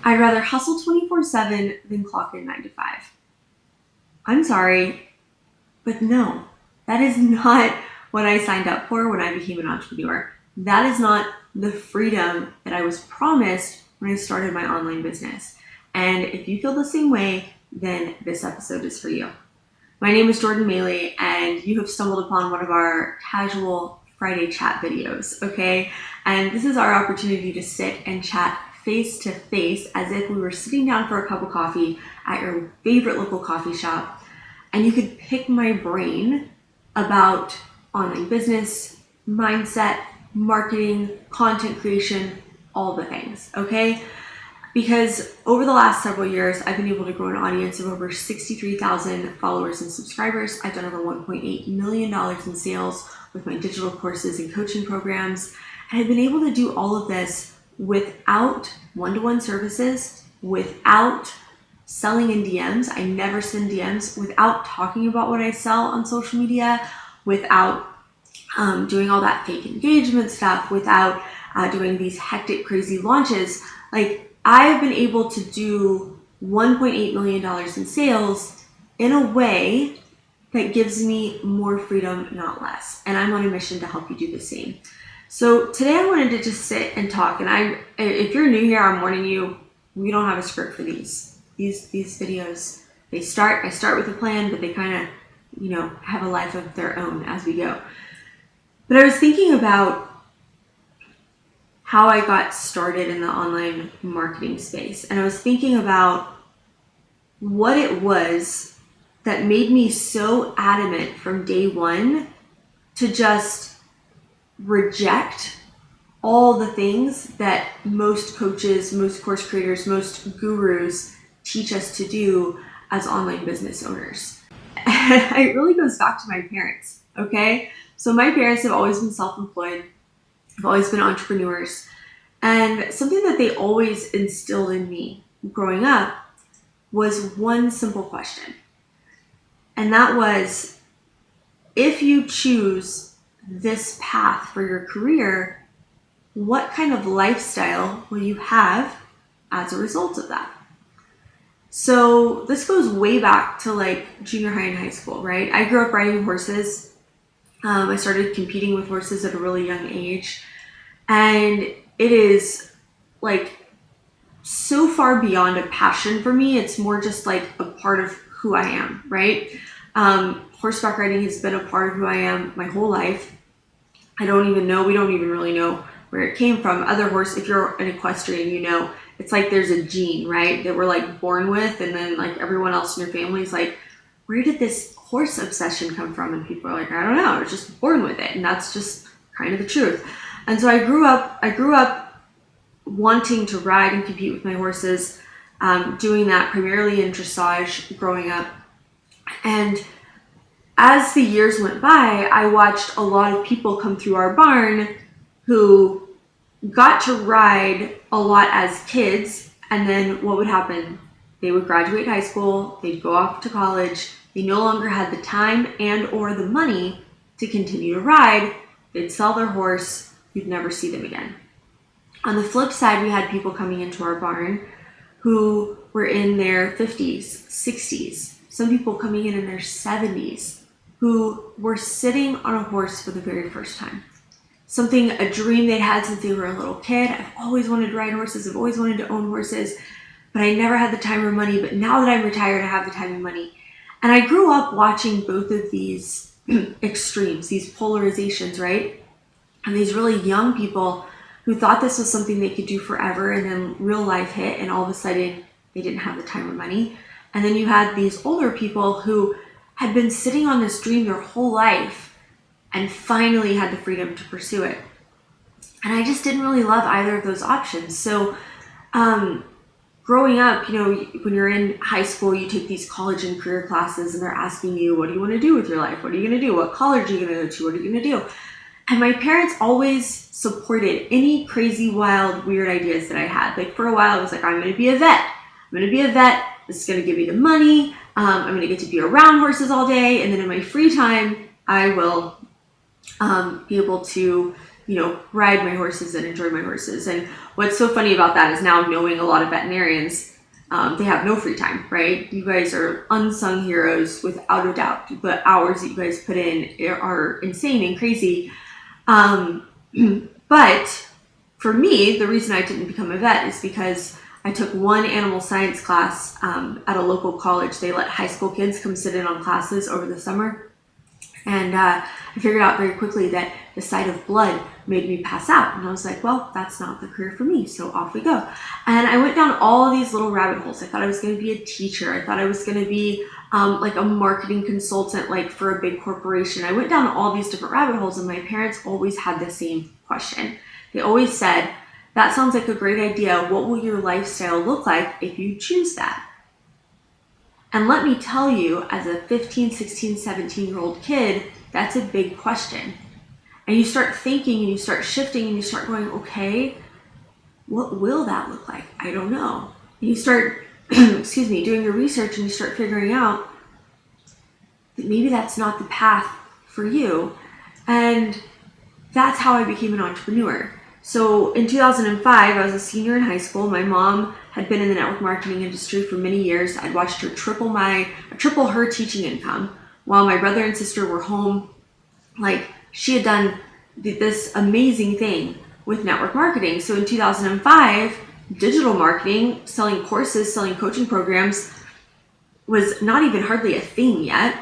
I'd rather hustle 24/7 than clock in 9 to 5. I'm sorry, but no, that is not what I signed up for when I became an entrepreneur. That is not the freedom that I was promised when I started my online business. And if you feel the same way, then this episode is for you. My name is Jordan Maylea, and you have stumbled upon one of our casual Friday chat videos, okay? And this is our opportunity to sit and chat face to face as if we were sitting down for a cup of coffee at your favorite local coffee shop, and you could pick my brain about online business, mindset, marketing, content creation, all the things, okay? Because over the last several years, I've been able to grow an audience of over 63,000 followers and subscribers. I've done over $1.8 million in sales with my digital courses and coaching programs. And I've been able to do all of this without one-to-one services, without selling in DMs. I never send DMs, without talking about what I sell on social media, without doing all that fake engagement stuff, without doing these hectic, crazy launches. Like, I've been able to do $1.8 million in sales in a way that gives me more freedom, not less. And I'm on a mission to help you do the same. So today I wanted to just sit and talk. And if you're new here, I'm warning you, we don't have a script for these videos. I start with a plan, but they kind of, have a life of their own as we go. But I was thinking about how I got started in the online marketing space. And I was thinking about what it was that made me so adamant from day one to just reject all the things that most coaches, most course creators, most gurus teach us to do as online business owners. And it really goes back to my parents, okay? So my parents have always been self-employed. I've always been entrepreneurs. And something that they always instilled in me growing up was one simple question. And that was, if you choose this path for your career, what kind of lifestyle will you have as a result of that? So this goes way back to like junior high and high school, right? I grew up riding horses. I started competing with horses at a really young age. And it is like so far beyond a passion for me. It's more just like a part of who I am, right? Horseback riding has been a part of who I am my whole life. We don't even really know where it came from. If you're an equestrian, it's like there's a gene, right? That we're like born with, and then like everyone else in your family is like, where did this horse obsession come from? And people are like, I don't know, I was just born with it. And that's just kind of the truth. And so I grew up wanting to ride and compete with my horses, doing that primarily in dressage growing up. And as the years went by, I watched a lot of people come through our barn who got to ride a lot as kids. And then what would happen? They would graduate high school, they'd go off to college, they no longer had the time and or the money to continue to ride. They'd sell their horse, you'd never see them again. On the flip side, we had people coming into our barn who were in their 50s, 60s, some people coming in their 70s, who were sitting on a horse for the very first time. A dream they'd had since they were a little kid. I've always wanted to ride horses, I've always wanted to own horses, but I never had the time or money. But now that I'm retired, I have the time and money. And I grew up watching both of these extremes, these polarizations, right? And these really young people who thought this was something they could do forever, and then real life hit, and all of a sudden they didn't have the time or money. And then you had these older people who had been sitting on this dream their whole life and finally had the freedom to pursue it. And I just didn't really love either of those options. So growing up, when you're in high school, you take these college and career classes, and they're asking you, what do you want to do with your life? What are you going to do? What college are you going to go to? What are you going to do? And my parents always supported any crazy, wild, weird ideas that I had. Like for a while, I was like, I'm going to be a vet. This is going to give me the money. I'm going to get to be around horses all day. And then in my free time, I will be able to, ride my horses and enjoy my horses. And what's so funny about that is now knowing a lot of veterinarians, they have no free time, right? You guys are unsung heroes without a doubt. The hours that you guys put in are insane and crazy. But for me, the reason I didn't become a vet is because I took one animal science class at a local college. They let high school kids come sit in on classes over the summer. And I figured out very quickly that the sight of blood made me pass out. And I was like, well, that's not the career for me. So off we go. And I went down all of these little rabbit holes. I thought I was going to be a teacher. I thought I was going to be like a marketing consultant, like for a big corporation. I went down all these different rabbit holes, and my parents always had the same question. They always said, that sounds like a great idea. What will your lifestyle look like if you choose that? And let me tell you, as a 15, 16, 17-year-old kid, that's a big question. And you start thinking and you start shifting and you start going, okay, what will that look like? I don't know. And you start, doing your research, and you start figuring out that maybe that's not the path for you. And that's how I became an entrepreneur. So in 2005, I was a senior in high school. My mom had been in the network marketing industry for many years. I'd watched her triple her teaching income while my brother and sister were home. Like, she had done this amazing thing with network marketing. So in 2005, digital marketing, selling courses, selling coaching programs was not even hardly a thing yet.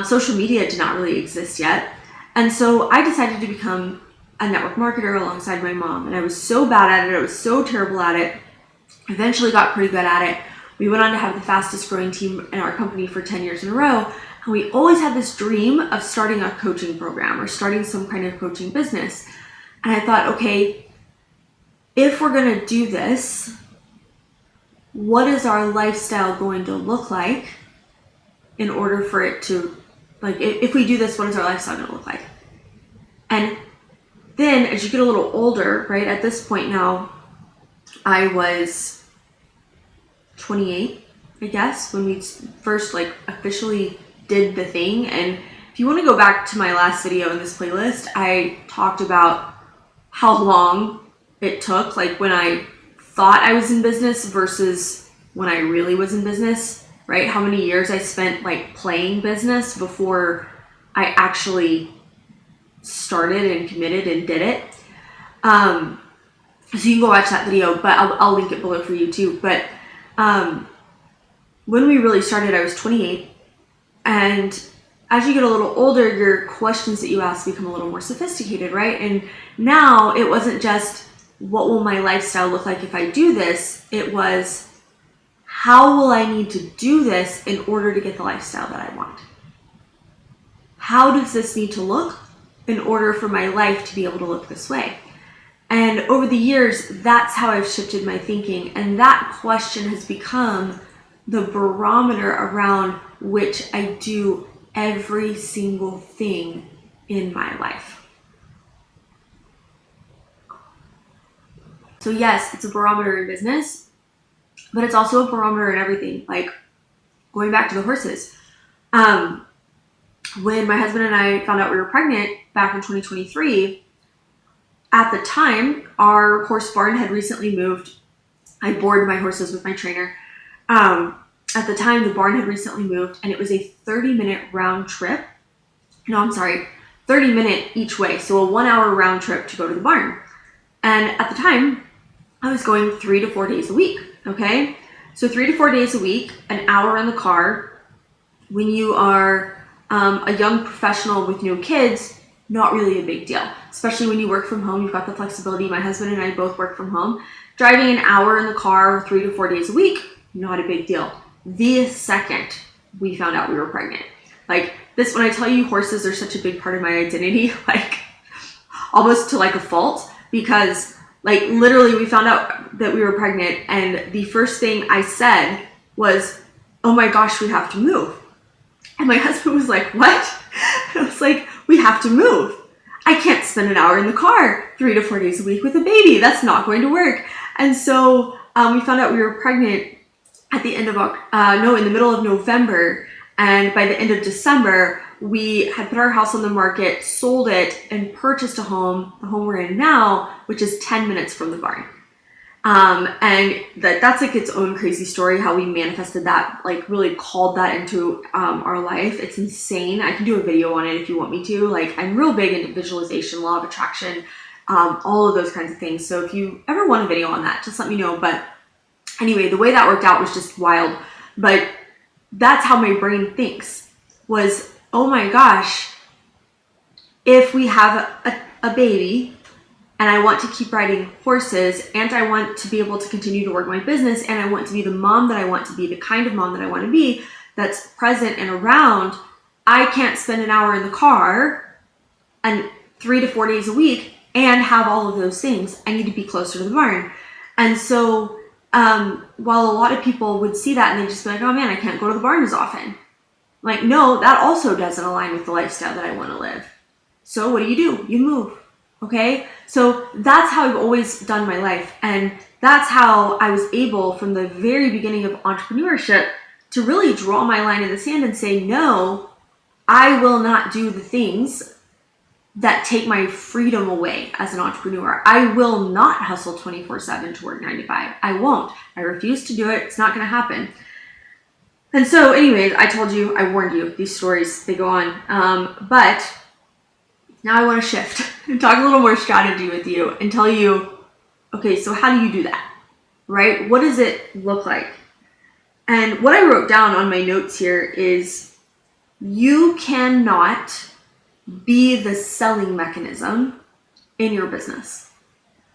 Social media did not really exist yet. And so I decided to become a network marketer alongside my mom. And I was so bad at it. I was so terrible at it. Eventually got pretty good at it. We went on to have the fastest growing team in our company for 10 years in a row. And we always had this dream of starting a coaching program or starting some kind of coaching business. And I thought, okay, if we're going to do this, what is our lifestyle going to look like in order for it to, like, if we do this, what is our lifestyle going to look like? And then as you get a little older, right, at this point now, I was 28, I guess, when we first officially did the thing. And if you want to go back to my last video in this playlist, I talked about how long it took, like when I thought I was in business versus when I really was in business, right? How many years I spent playing business before I actually started and committed and did it. So you can go watch that video, but I'll link it below for you too. But when we really started, I was 28. And as you get a little older, your questions that you ask become a little more sophisticated, right? And now it wasn't just, what will my lifestyle look like if I do this? It was, how will I need to do this in order to get the lifestyle that I want? How does this need to look in order for my life to be able to look this way? And over the years, that's how I've shifted my thinking. And that question has become the barometer around which I do every single thing in my life. So yes, it's a barometer in business, but it's also a barometer in everything. Like, going back to the horses. When my husband and I found out we were pregnant back in 2023, at the time, our horse barn had recently moved. I board my horses with my trainer. At the time, the barn had recently moved, and it was a 30-minute round trip. No, I'm sorry, 30-minute each way. So a 1-hour round trip to go to the barn. And at the time, I was going 3 to 4 days a week. Okay. So 3 to 4 days a week, an hour in the car. When you are a young professional with no kids, not really a big deal, especially when you work from home. You've got the flexibility. My husband and I both work from home. Driving an hour in the car 3 to 4 days a week, not a big deal. The second we found out we were pregnant, like this, when I tell you horses are such a big part of my identity, like almost to a fault, because literally we found out that we were pregnant, and the first thing I said was, oh my gosh, we have to move. And my husband was like, what? I was like, we have to move. I can't spend an hour in the car 3 to 4 days a week with a baby. That's not going to work. And so we found out we were pregnant at the end of in the middle of November, and by the end of December, we had put our house on the market, sold it, and purchased a home, the home we're in now, which is 10 minutes from the barn. And that's like its own crazy story, how we manifested that, like really called that into our life. It's insane. I can do a video on it if you want me to. Like, I'm real big into visualization, law of attraction, all of those kinds of things. So if you ever want a video on that, just let me know. But anyway, the way that worked out was just wild. But that's how my brain thinks, was, oh my gosh, if we have a baby and I want to keep riding horses, and I want to be able to continue to work my business, and I want to be the mom that I want to be, the kind of mom that I want to be, that's present and around, I can't spend an hour in the car and 3 to 4 days a week and have all of those things. I need to be closer to the barn. And so while a lot of people would see that and they just be like, oh man, I can't go to the barn as often. Like, no, that also doesn't align with the lifestyle that I want to live. So what do? You move. Okay, so that's how I've always done my life. And that's how I was able, from the very beginning of entrepreneurship, to really draw my line in the sand and say, no, I will not do the things that take my freedom away as an entrepreneur. I will not hustle 24/7 to work 9 to 5. I won't. I refuse to do it. It's not going to happen. And so anyways, I told you, I warned you, these stories, they go on. But now I want to shift and talk a little more strategy with you and tell you, okay, so how do you do that, right? What does it look like? And what I wrote down on my notes here is, you cannot be the selling mechanism in your business.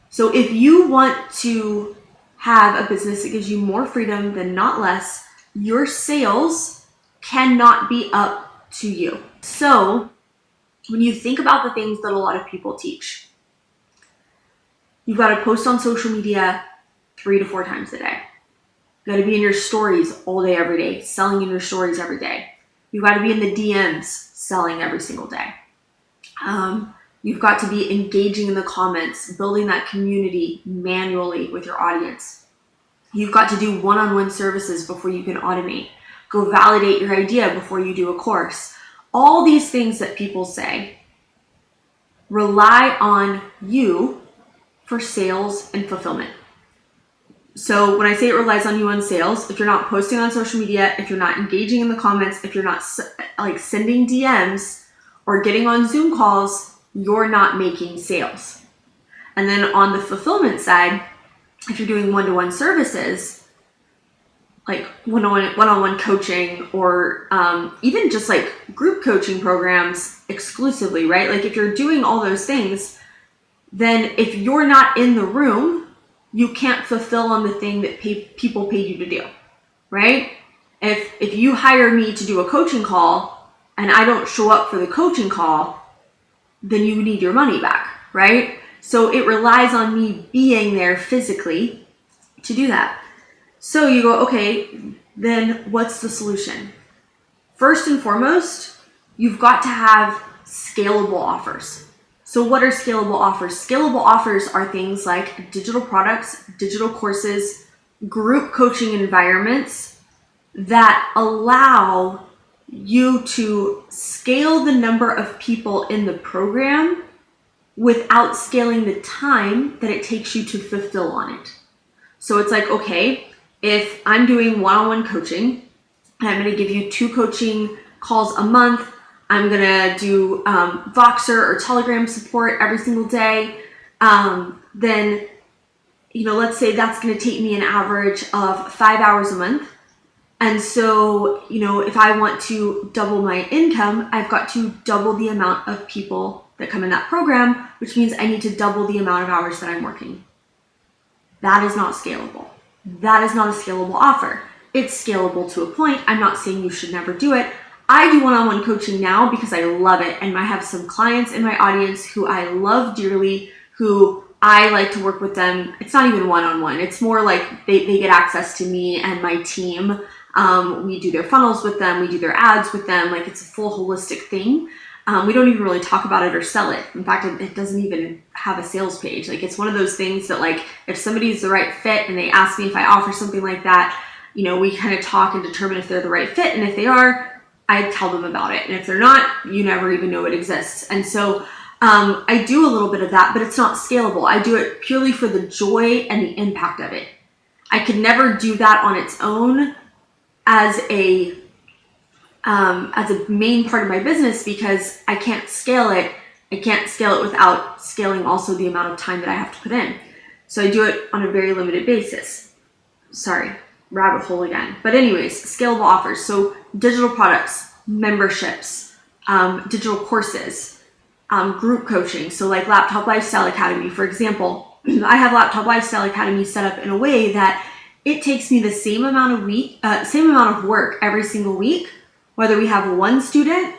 So if you want to have a business that gives you more freedom than not less, your sales cannot be up to you. So when you think about the things that a lot of people teach, you've got to post on social media 3 to 4 times a day. You've got to be in your stories all day, every day, selling in your stories every day. You've got to be in the DMs selling every single day. You've got to be engaging in the comments, building that community manually with your audience. You've got to do one-on-one services before you can automate. Go validate your idea before you do a course. All these things that people say rely on you for sales and fulfillment. So when I say it relies on you on sales, if you're not posting on social media, if you're not engaging in the comments, if you're not like sending DMs or getting on Zoom calls, you're not making sales. And then on the fulfillment side, if you're doing one-to-one services, like one-on-one coaching, or even just like group coaching programs exclusively, right? Like if you're doing all those things, then if you're not in the room, you can't fulfill on the thing that people paid you to do, right? If you hire me to do a coaching call and I don't show up for the coaching call, then you need your money back, right? So it relies on me being there physically to do that. So you go, okay, then what's the solution? First and foremost, you've got to have scalable offers. So what are scalable offers? Scalable offers are things like digital products, digital courses, group coaching environments that allow you to scale the number of people in the program without scaling the time that it takes you to fulfill on it. So it's like, okay, if I'm doing one-on-one coaching and I'm going to give you 2 coaching calls a month, I'm going to do Voxer or Telegram support every single day, then, let's say that's going to take me an average of 5 hours a month. And so, if I want to double my income, I've got to double the amount of people that come in that program, which means I need to double the amount of hours that I'm working. That is not scalable. That is not a scalable offer. It's scalable to a point. I'm not saying you should never do it. I do one-on-one coaching now because I love it. And I have some clients in my audience who I love dearly, who I like to work with them. It's not even one-on-one. It's more like they get access to me and my team. We do their funnels with them. We do their ads with them. Like, it's a full holistic thing. We don't even really talk about it or sell it. In fact, it doesn't even have a sales page. Like, it's one of those things that, like, if somebody's the right fit and they ask me if I offer something like that, we kind of talk and determine if they're the right fit. And if they are, I tell them about it. And if they're not, you never even know it exists. And so I do a little bit of that, but it's not scalable. I do it purely for the joy and the impact of it. I could never do that on its own as a main part of my business because I can't scale it. I can't scale it without scaling also the amount of time that I have to put in. So I do it on a very limited basis. Sorry, rabbit hole again. But anyways, scalable offers. So digital products, memberships, digital courses, group coaching. So like Laptop Lifestyle Academy, for example. I have Laptop Lifestyle Academy set up in a way that it takes me the same amount of work every single week, whether we have 1 student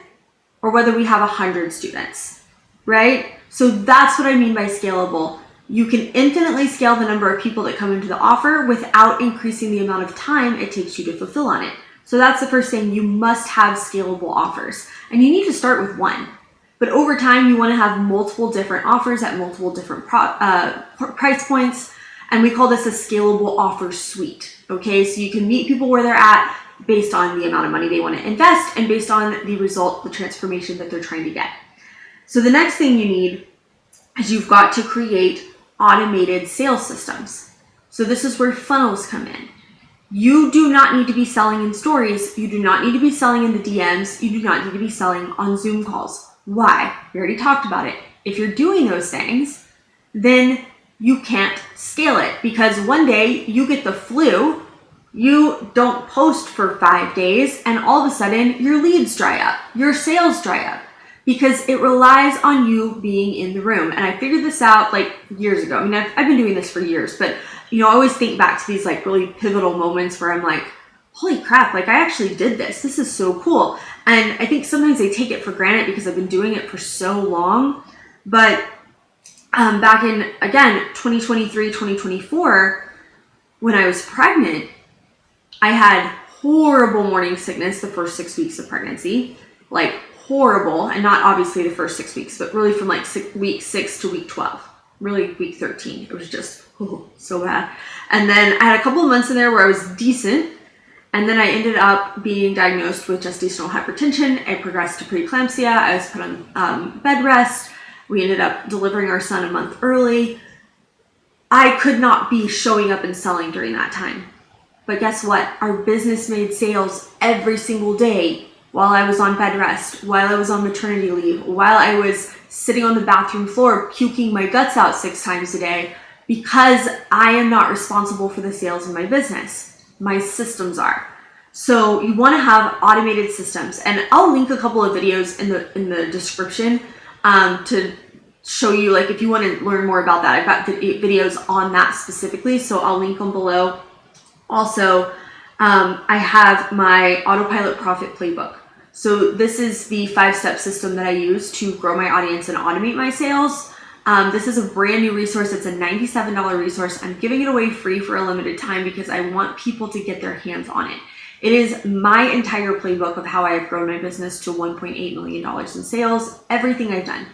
or whether we have 100 students, right? So that's what I mean by scalable. You can infinitely scale the number of people that come into the offer without increasing the amount of time it takes you to fulfill on it. So that's the first thing. You must have scalable offers, and you need to start with 1. But over time, you want to have multiple different offers at multiple different price points. And we call this a scalable offer suite. Okay, so you can meet people where they're at based on the amount of money they want to invest and based on the result, the transformation that they're trying to get. So the next thing you need is you've got to create automated sales systems. So this is where funnels come in. You do not need to be selling in stories. You do not need to be selling in the DMs. You do not need to be selling on Zoom calls. Why? We already talked about it. If you're doing those things, then you can't scale it because one day you get the flu, you don't post for 5 days, and all of a sudden your leads dry up, your sales dry up, because it relies on you being in the room. And I figured this out like years ago. I mean, I've been doing this for years, but I always think back to these like really pivotal moments where I'm like, holy crap, like I actually did this. This is so cool. And I think sometimes I take it for granted because I've been doing it for so long. But back in, again, 2023, 2024, when I was pregnant, I had horrible morning sickness the first 6 weeks of pregnancy, like horrible. And not obviously the first 6 weeks, but really from like week 6 to week 12, really week 13. It was just so bad. And then I had a couple of months in there where I was decent. And then I ended up being diagnosed with gestational hypertension. I progressed to preeclampsia. I was put on bed rest. We ended up delivering our son a month early. I could not be showing up and selling during that time. But guess what? Our business made sales every single day while I was on bed rest, while I was on maternity leave, while I was sitting on the bathroom floor puking my guts out 6 times a day, because I am not responsible for the sales in my business. My systems are. So you want to have automated systems, and I'll link a couple of videos in the description to show you, like, if you want to learn more about that. I've got videos on that specifically, so I'll link them below. Also, I have my autopilot profit playbook. So this is the 5-step system that I use to grow my audience and automate my sales. This is a brand new resource. It's a $97 resource. I'm giving it away free for a limited time because I want people to get their hands on it. It is my entire playbook of how I have grown my business to $1.8 million in sales, everything I've done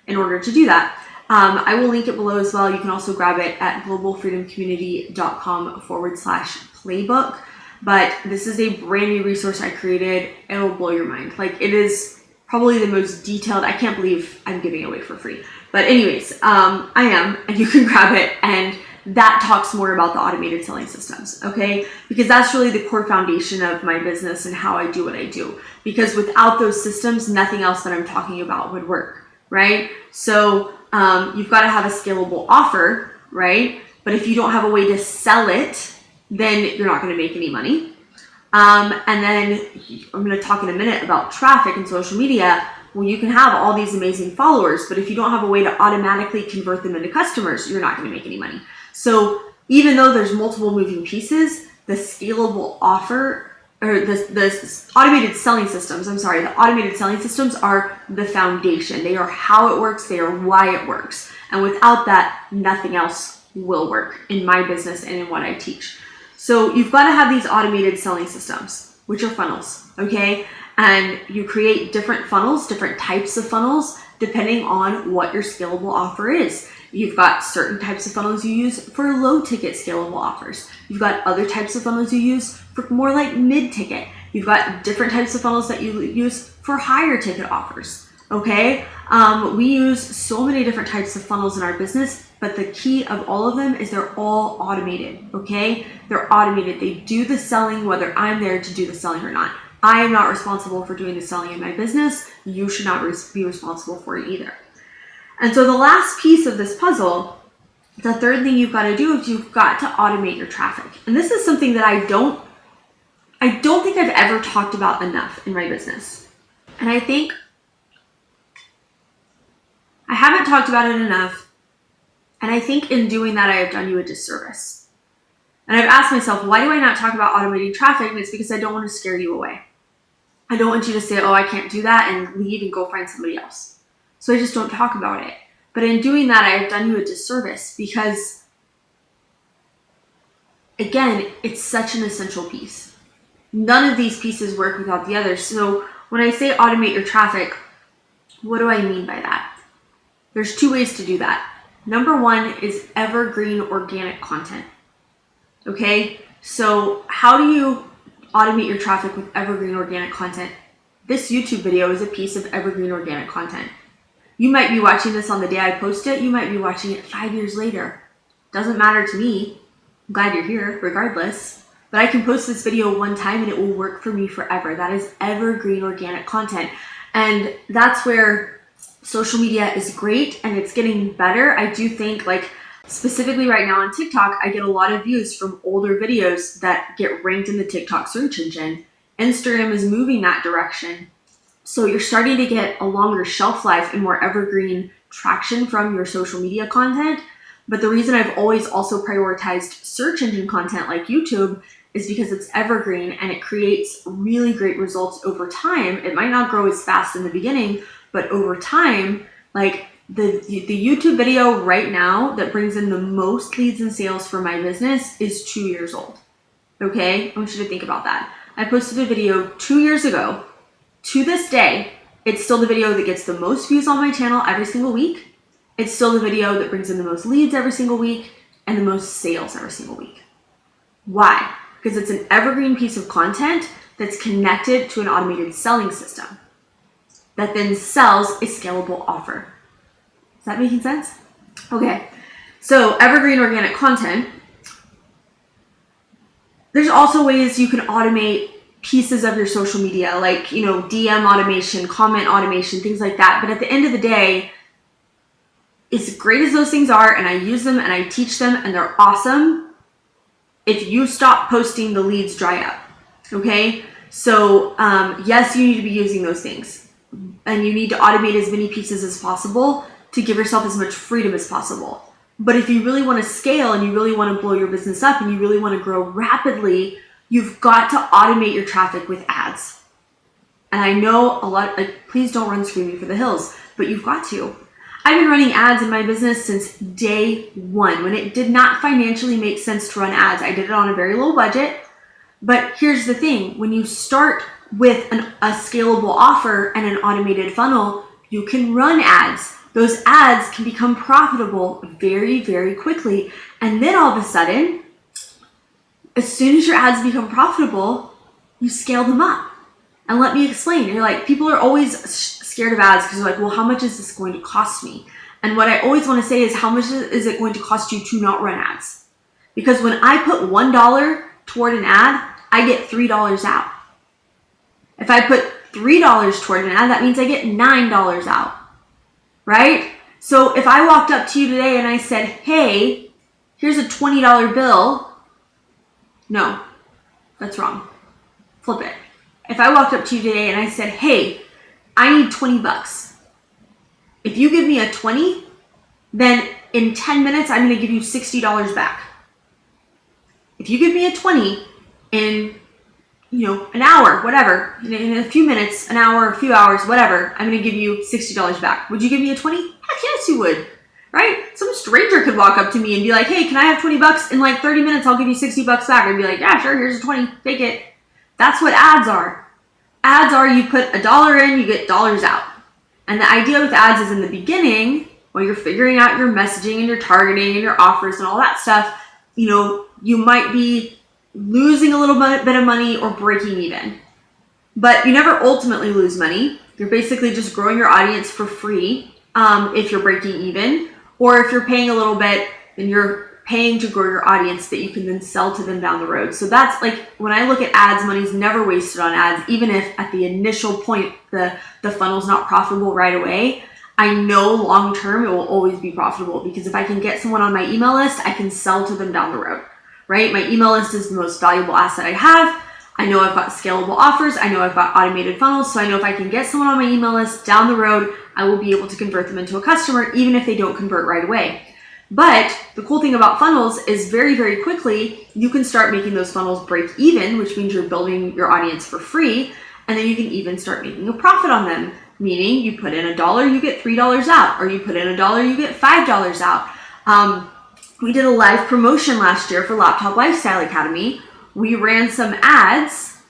in order to do that. I will link it below as well. You can also grab it at globalfreedomcommunity.com/playbook. But this is a brand new resource I created. It will blow your mind. Like, it is probably the most detailed. I can't believe I'm giving it away for free. But anyways, I am, and you can grab it, and that talks more about the automated selling systems, okay? Because that's really the core foundation of my business and how I do what I do. Because without those systems, nothing else that I'm talking about would work, right? So you've got to have a scalable offer, right? But if you don't have a way to sell it, then you're not going to make any money. And then I'm going to talk in a minute about traffic and social media. Well, you can have all these amazing followers, but if you don't have a way to automatically convert them into customers, you're not going to make any money. So even though there's multiple moving pieces, the scalable offer, or the automated selling systems, the automated selling systems are the foundation. They are how it works. They are why it works. And without that, nothing else will work in my business and in what I teach. So you've got to have these automated selling systems, which are funnels, okay? And you create different funnels, different types of funnels, depending on what your scalable offer is. You've got certain types of funnels you use for low ticket scalable offers. You've got other types of funnels you use for more like mid ticket. You've got different types of funnels that you use for higher ticket offers. Okay. We use so many different types of funnels in our business, but the key of all of them is they're all automated. Okay. They're automated. They do the selling, whether I'm there to do the selling or not. I am not responsible for doing the selling in my business. You should not be responsible for it either. And so the last piece of this puzzle, the third thing you've got to do is you've got to automate your traffic. And this is something that I don't think I've ever talked about enough in my business. And I think I haven't talked about it enough. And I think in doing that, I have done you a disservice. And I've asked myself, why do I not talk about automating traffic? And it's because I don't want to scare you away. I don't want you to say, oh, I can't do that, and leave and go find somebody else. So I just don't talk about it. But in doing that, I've done you a disservice because, again, it's such an essential piece. None of these pieces work without the others. So when I say automate your traffic, what do I mean by that? There's two ways to do that. Number one is evergreen organic content. Okay, so how do you automate your traffic with evergreen organic content? This YouTube video is a piece of evergreen organic content. You might be watching this on the day I post it. You might be watching it 5 years later. Doesn't matter to me. I'm glad you're here regardless. But I can post this video one time and it will work for me forever. That is evergreen organic content. And that's where social media is great and it's getting better. I do think, like, specifically right now on TikTok, I get a lot of views from older videos that get ranked in the TikTok search engine. Instagram is moving that direction. So you're starting to get a longer shelf life and more evergreen traction from your social media content. But the reason I've always also prioritized search engine content like YouTube is because it's evergreen and it creates really great results over time. It might not grow as fast in the beginning, but over time, like the YouTube video right now that brings in the most leads and sales for my business is 2 years old. Okay, I want you to think about that. I posted a video 2 years ago. To this day, it's still the video that gets the most views on my channel every single week. It's still the video that brings in the most leads every single week and the most sales every single week. Why? Because it's an evergreen piece of content that's connected to an automated selling system that then sells a scalable offer. Is that making sense? Okay, so evergreen organic content. There's also ways you can automate pieces of your social media, like, DM automation, comment automation, things like that. But at the end of the day, as great as those things are, and I use them and I teach them and they're awesome, if you stop posting, the leads dry up. Okay, so yes, you need to be using those things and you need to automate as many pieces as possible to give yourself as much freedom as possible. But if you really want to scale and you really want to blow your business up and you really want to grow rapidly, you've got to automate your traffic with ads. And I know a lot, please don't run screaming for the hills, but you've got to. I've been running ads in my business since day one. When it did not financially make sense to run ads, I did it on a very low budget. But here's the thing, when you start with a scalable offer and an automated funnel, you can run ads. Those ads can become profitable very, very quickly. And then all of a sudden, as soon as your ads become profitable, you scale them up. And let me explain. You're like, people are always scared of ads because they're like, well, how much is this going to cost me? And what I always want to say is, how much is it going to cost you to not run ads? Because when I put $1 toward an ad, I get $3 out. If I put $3 toward an ad, that means I get $9 out, right? So if I walked up to you today and I said, hey, here's a $20 bill. No, that's wrong. Flip it. If I walked up to you today and I said, hey, I need 20 bucks. If you give me a 20, then in 10 minutes, I'm going to give you $60 back. If you give me a 20 in, an hour, whatever, in a few minutes, an hour, a few hours, whatever, I'm going to give you $60 back. Would you give me a 20? Heck yes, you would. Right? Some stranger could walk up to me and be like, hey, can I have 20 bucks? In like 30 minutes, I'll give you 60 bucks back. I'd be like, yeah, sure, here's a 20, take it. That's what ads are. Ads are, you put $1 in, you get dollars out. And the idea with ads is in the beginning, while you're figuring out your messaging and your targeting and your offers and all that stuff, you might be losing a little bit of money or breaking even. but you never ultimately lose money. You're basically just growing your audience for free if you're breaking even, or if you're paying a little bit, then you're paying to grow your audience that you can then sell to them down the road. So that's like, when I look at ads, money's never wasted on ads. Even if at the initial point the funnel's not profitable right away, I know long term it will always be profitable, because if I can get someone on my email list, I can sell to them down the road, right? My email list is the most valuable asset I have. I know I've got scalable offers. I know I've got automated funnels. So I know if I can get someone on my email list down the road, I will be able to convert them into a customer, even if they don't convert right away. But the cool thing about funnels is very, very quickly, you can start making those funnels break even, which means you're building your audience for free. And then you can even start making a profit on them. Meaning you put in $1, you get $3 out, or you put in $1, you get $5 out. We did a live promotion last year for Laptop Lifestyle Academy. We ran some ads.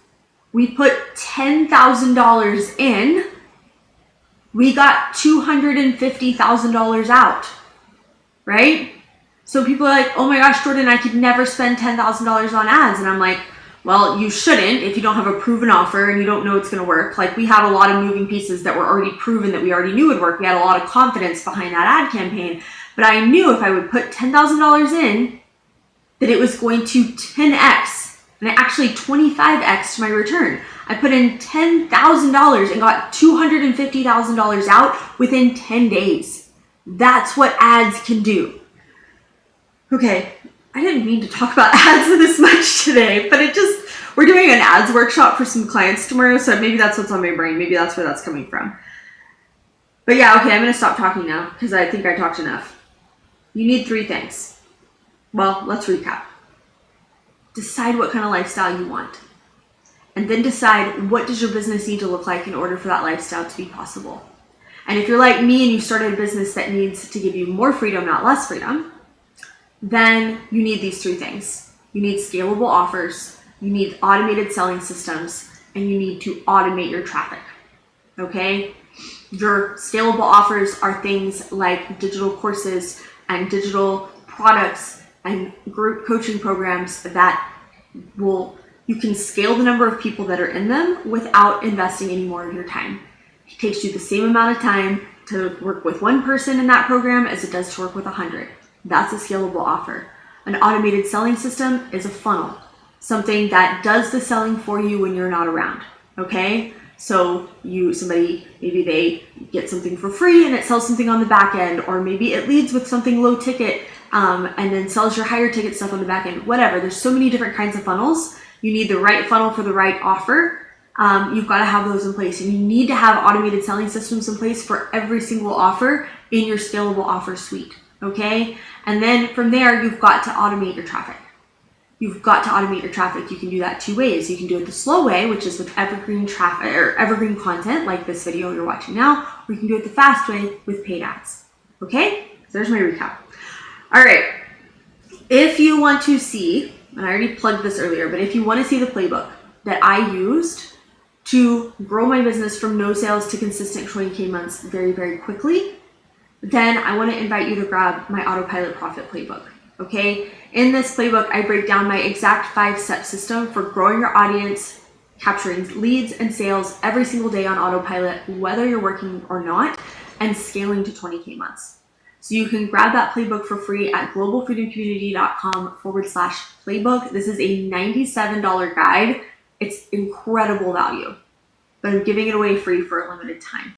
We put $10,000 in. We got $250,000 out, right? So people are like, oh my gosh, Jordan, I could never spend $10,000 on ads. And I'm like, well, you shouldn't if you don't have a proven offer and you don't know it's going to work. Like, we had a lot of moving pieces that were already proven that we already knew would work. We had a lot of confidence behind that ad campaign. But I knew if I would put $10,000 in, that it was going to 10x, and actually 25x to my return. I put in $10,000 and got $250,000 out within 10 days. That's what ads can do. Okay, I didn't mean to talk about ads this much today, but we're doing an ads workshop for some clients tomorrow, so maybe that's what's on my brain. Maybe that's where that's coming from. But yeah, okay, I'm going to stop talking now because I think I talked enough. You need 3 things. Well, let's recap. Decide what kind of lifestyle you want. And then decide, what does your business need to look like in order for that lifestyle to be possible? And if you're like me and you started a business that needs to give you more freedom, not less freedom, then you need these 3 things. You need scalable offers, you need automated selling systems, and you need to automate your traffic. Okay? Your scalable offers are things like digital courses and digital products and group coaching programs that you can scale the number of people that are in them without investing any more of your time. It takes you the same amount of time to work with one person in that program as it does to work with 100. That's a scalable offer. An automated selling system is a funnel, something that does the selling for you when you're not around. Okay? So somebody, maybe they get something for free and it sells something on the back end, or maybe it leads with something low ticket and then sells your higher ticket stuff on the back end. Whatever. There's so many different kinds of funnels. You need the right funnel for the right offer. You've got to have those in place, and you need to have automated selling systems in place for every single offer in your scalable offer suite. Okay? And then from there, you've got to automate your traffic. You've got to automate your traffic. You can do that 2 ways. You can do it the slow way, which is with evergreen traffic or evergreen content like this video you're watching now, or you can do it the fast way with paid ads. Okay? So there's my recap. All right. If you want to see, and I already plugged this earlier, but if you want to see the playbook that I used to grow my business from no sales to consistent 20K months very, very quickly, then I want to invite you to grab my autopilot profit playbook. Okay? In this playbook, I break down my exact 5-step system for growing your audience, capturing leads and sales every single day on autopilot, whether you're working or not, and scaling to 20K months. So you can grab that playbook for free at globalfreedomcommunity.com/playbook. This is a $97 guide. It's incredible value, but I'm giving it away free for a limited time.